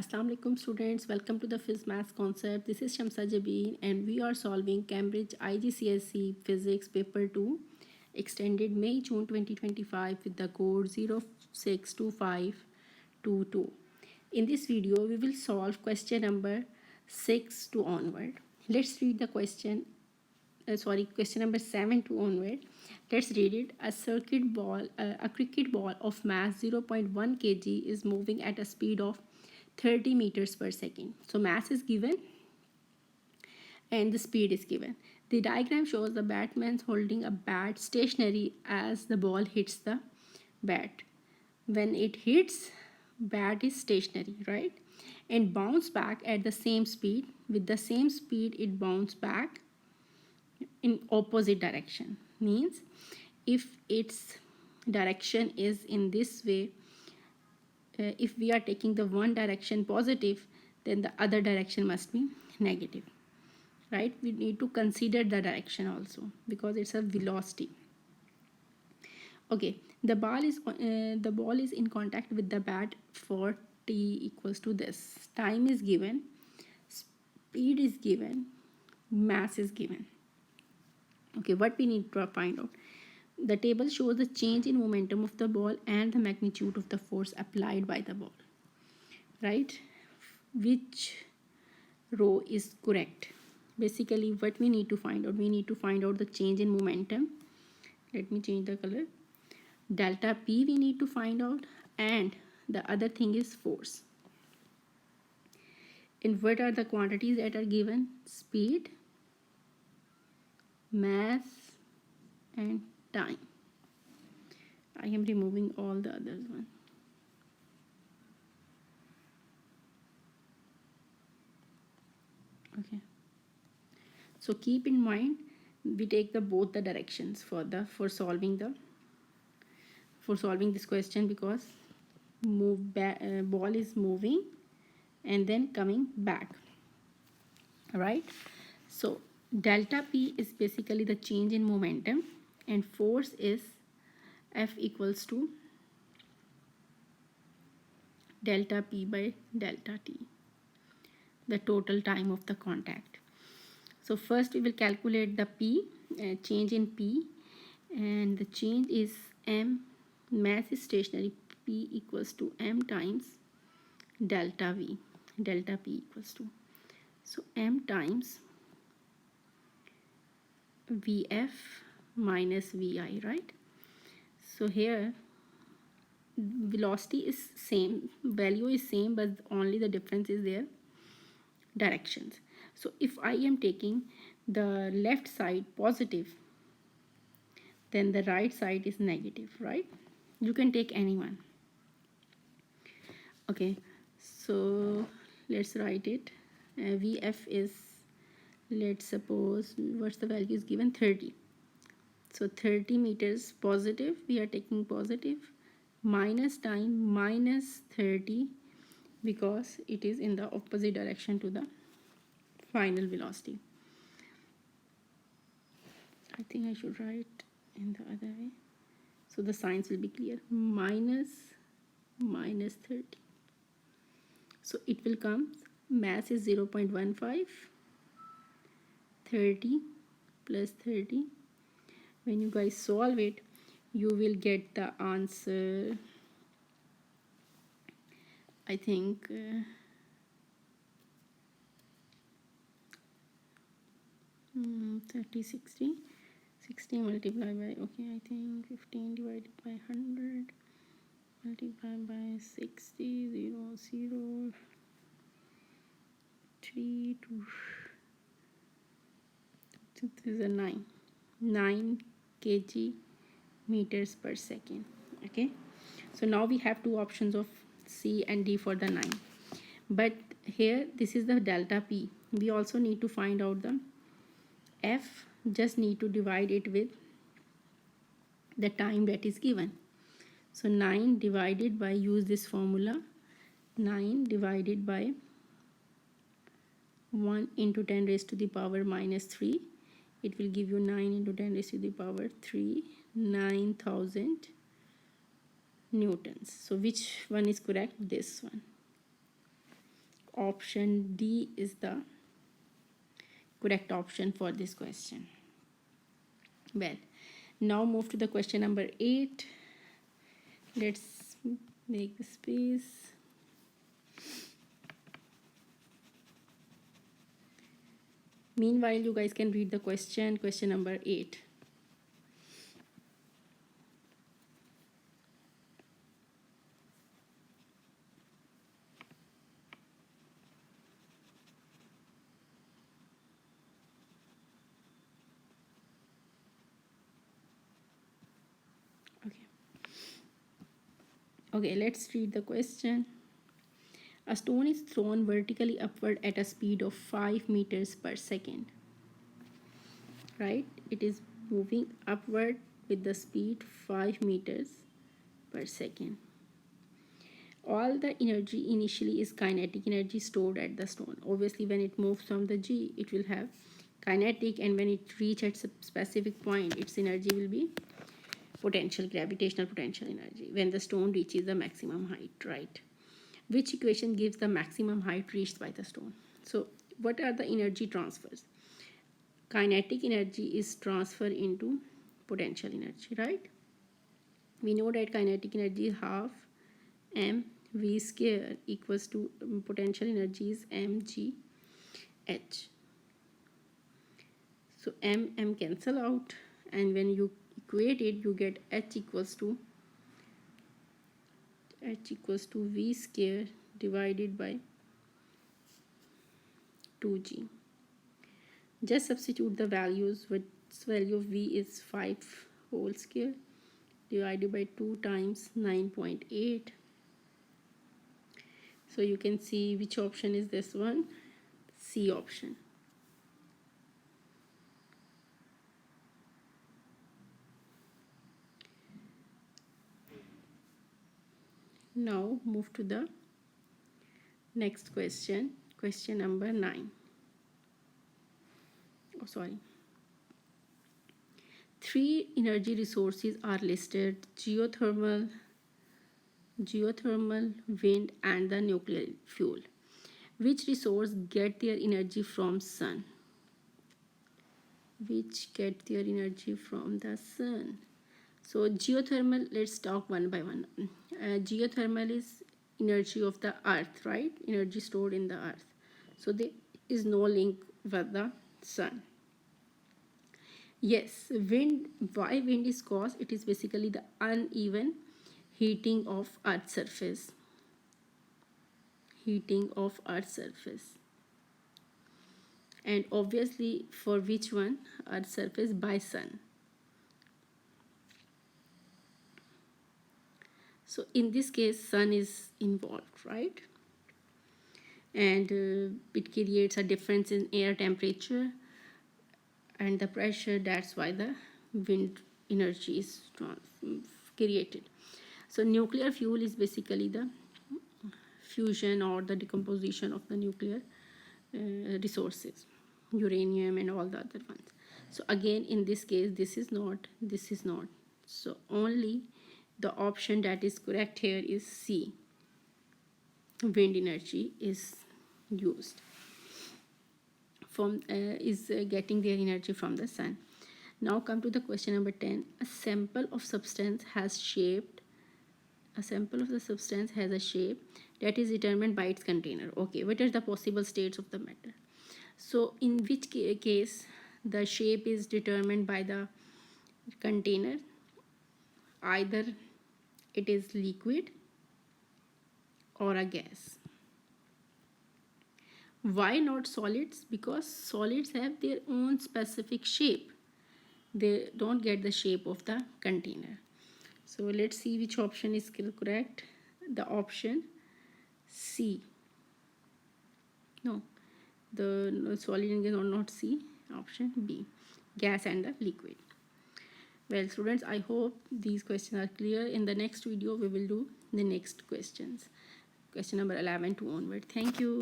Assalamu alaikum students, welcome to the Phys Maths Concept. This is Shamsa Jabeen and we are solving Cambridge IGCSE Physics Paper 2 extended May-June 2025 with the code 062522. In this video, we will solve question number 6 to onward. Let's read the question number 7 to onward. Let's read it. A cricket ball of mass 0.1 kg is moving at a speed of 30 meters per second. So mass is given and the speed is given. The diagram shows the batsman holding a bat stationary as the ball hits the bat. When it hits, bat is stationary, right? And bounce back at the same speed. With the same speed, it bounce back in opposite direction. Means if its direction is in this way, if we are taking the one direction positive, then the other direction must be negative, right? We need to consider the direction also because it's a velocity. Okay, the ball is in contact with the bat for t equals to this. Time is given, speed is given, mass is given. Okay, what we need to find out? The table shows the change in momentum of the ball and the magnitude of the force applied by the ball, right? Which row is correct? Basically, what we need to find out? We need to find out the change in momentum. Let me change the color. Delta P we need to find out, and the other thing is force. And what are the quantities that are given? Speed, mass, and time. I am removing all the others one. Okay. So keep in mind we take both the directions for solving this question, because ball is moving and then coming back, right? So delta P is basically the change in momentum, and force is F equals to delta P by delta T, the total time of the contact. So first we will calculate the P, change in P, and the change is M, mass is stationary, P equals to M times delta V, delta P equals to, so M times VF minus VI, right? So here velocity is same, value is same, but only the difference is their directions. So if I am taking the left side positive, then the right side is negative, right? You can take any one. Okay, so let's write it. VF is, let's suppose, what's the value is given? 30. So 30 meters positive, we are taking positive, minus time minus 30, because it is in the opposite direction to the final velocity. I think I should write in the other way, so the signs will be clear. Minus 30. So it will come, mass is 0.15, 30 plus 30. When you guys solve it, you will get the answer, I think 60 multiplied by, okay, I think 15 divided by 100 multiplied by 60, 0, 3, 2, this is a 9 kg meters per second. Okay, so now we have two options of C and D for the 9, but here this is the delta P. We also need to find out the F, just need to divide it with the time that is given. So 9 divided by, use this formula, 9 divided by 1 into 10 raised to the power minus 3. It will give you 9 into 10 raised to the power 3, 9,000 newtons. So which one is correct? This one. option D is the correct option for this question. Well, now move to the question number 8. Let's make the space. Meanwhile, you guys can read the question number 8. Okay, let's read the question. A stone is thrown vertically upward at a speed of 5 meters per second. Right? It is moving upward with the speed 5 meters per second. All the energy initially is kinetic energy stored at the stone. Obviously, when it moves from the G, it will have kinetic, and when it reaches a specific point, its energy will be potential, gravitational potential energy, when the stone reaches the maximum height, right? Which equation gives the maximum height reached by the stone? So what are the energy transfers? Kinetic energy is transferred into potential energy, right? We know that kinetic energy is half mv square equals to potential energy is mgh. So m cancel out, and when you equate it, you get h equals to v square divided by 2g. Just substitute the values, which value of v is 5 whole square divided by 2 times 9.8. So you can see which option is this one, C option. Now move to the next question, question number 9. Oh, sorry. 3 energy resources are listed: geothermal, wind, and the nuclear fuel. Which resource get their energy from sun? Which get their energy from the sun? So geothermal, let's talk one by one. Geothermal is energy of the earth, right? Energy stored in the earth. So there is no link with the sun. Yes, wind. Why wind is caused? It is basically the uneven heating of earth's surface. And obviously for which one? Earth's surface by sun. So in this case, sun is involved, right? And it creates a difference in air temperature and the pressure. That's why the wind energy is created. So nuclear fuel is basically the fusion or the decomposition of the nuclear resources, uranium and all the other ones. So again, in this case, this is not. So only the option that is correct here is C. Wind energy is used from getting their energy from the sun. Now come to the question number 10. A sample of the substance has a shape that is determined by its container. Okay, what are the possible states of the matter? So in which case the shape is determined by the container? Either it is liquid or a gas. Why not solids? Because solids have their own specific shape. They don't get the shape of the container. So let's see which option is correct. The option C. No, the solid and gas are not C. Option B, gas and the liquid. Well, students, I hope these questions are clear. In the next video, we will do the next questions. Question number 11 to onward. Thank you.